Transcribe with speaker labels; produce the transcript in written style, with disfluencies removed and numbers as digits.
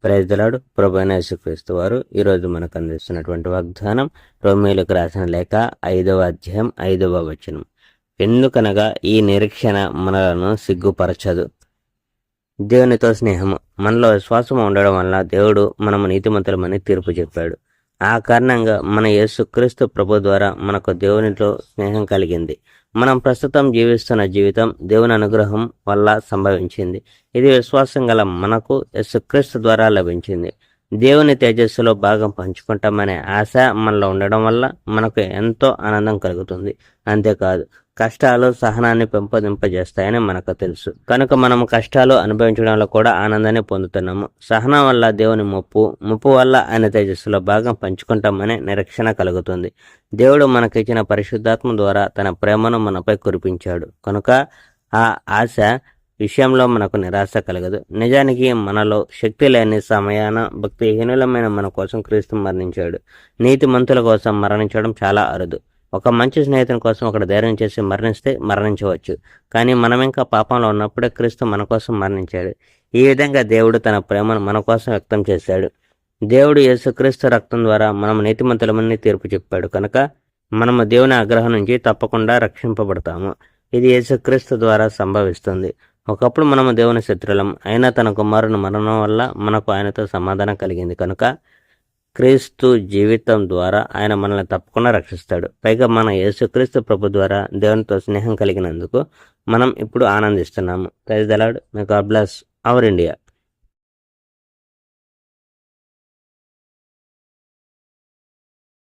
Speaker 1: Praise the lord. ప్రభువైన యేసుక్రీస్తు వారు ఈరోజు మనకు అందిస్తున్నటువంటి వాగ్దానం రోమీయులకు రాసిన లేఖ 5వ అధ్యాయం 5వ వచనం. ఎందుకనగా ఈ నిరీక్షణ మనలను సిగ్గుపరచదు. దేవునితో స్నేహము. మనలో విశ్వాసం ఉండడం వల్ల దేవుడు మనము నీతిమంతులమని తీర్పు చెప్పాడు. ఆ కారణంగా మన యేసుక్రీస్తు ప్రభు ద్వారా మనకు దేవునితో స్నేహం కలిగింది. మనం ప్రస్తుతం జీవిస్తున్న జీవితం దేవుని అనుగ్రహం వల్ల సంభవించింది. ఇది విశ్వాసం గల మనకు యేసుక్రీస్తు ద్వారా లభించింది. దేవుని తేజస్సులో భాగం పంచుకుంటామనే ఆశ మనలో ఉండడం వల్ల మనకు ఎంతో ఆనందం కలుగుతుంది. అంతేకాదు, కష్టాలు సహనాన్ని పెంపొందింపజేస్తాయని మనకు తెలుసు. కనుక మనం కష్టాలు అనుభవించడంలో కూడా ఆనందాన్ని పొందుతున్నాము. సహనం వల్ల దేవుని ముప్పు వల్ల ఆయన తేజస్సులో భాగం పంచుకుంటామనే నిరీక్షణ కలుగుతుంది. దేవుడు మనకిచ్చిన పరిశుద్ధాత్మ ద్వారా తన ప్రేమను మనపై కురిపించాడు. కనుక ఆ ఆశ విషయంలో మనకు నిరాశ కలగదు. నిజానికి మనలో శక్తి లేని సమయాన భక్తిహీనులమైన మన కోసం క్రీస్తు మరణించాడు. నీతిమంతుల కోసం మరణించడం చాలా అరుదు. ఒక మంచి స్నేహితుని కోసం ఒకడు ధైర్యం చేసి మరణిస్తే మరణించవచ్చు. కానీ మనం ఇంకా పాపంలో ఉన్నప్పుడే క్రీస్తు మన కోసం మరణించాడు. ఈ విధంగా దేవుడు తన ప్రేమను మన కోసం వ్యక్తం చేశాడు. దేవుడు యేసుక్రీస్తు రక్తం ద్వారా మనం నీతిమంతులమని తీర్పు చెప్పాడు. కనుక మనము దేవుని ఆగ్రహం నుంచి తప్పకుండా రక్షింపబడతాము. ఇది యేసుక్రీస్తు ద్వారా సంభవిస్తుంది. ఒకప్పుడు మనము దేవుని శత్రులం, అయినా తన కుమారుని మరణం వల్ల మనకు ఆయనతో సమాధానం కలిగింది. కనుక క్రీస్తు జీవితం ద్వారా ఆయన మనల్ని తప్పకుండా రక్షిస్తాడు. పైగా మన యేసుక్రీస్తు ప్రభు ద్వారా దేవునితో స్నేహం కలిగినందుకు మనం ఇప్పుడు ఆనందిస్తున్నాము. Praise the Lord. May God bless our India.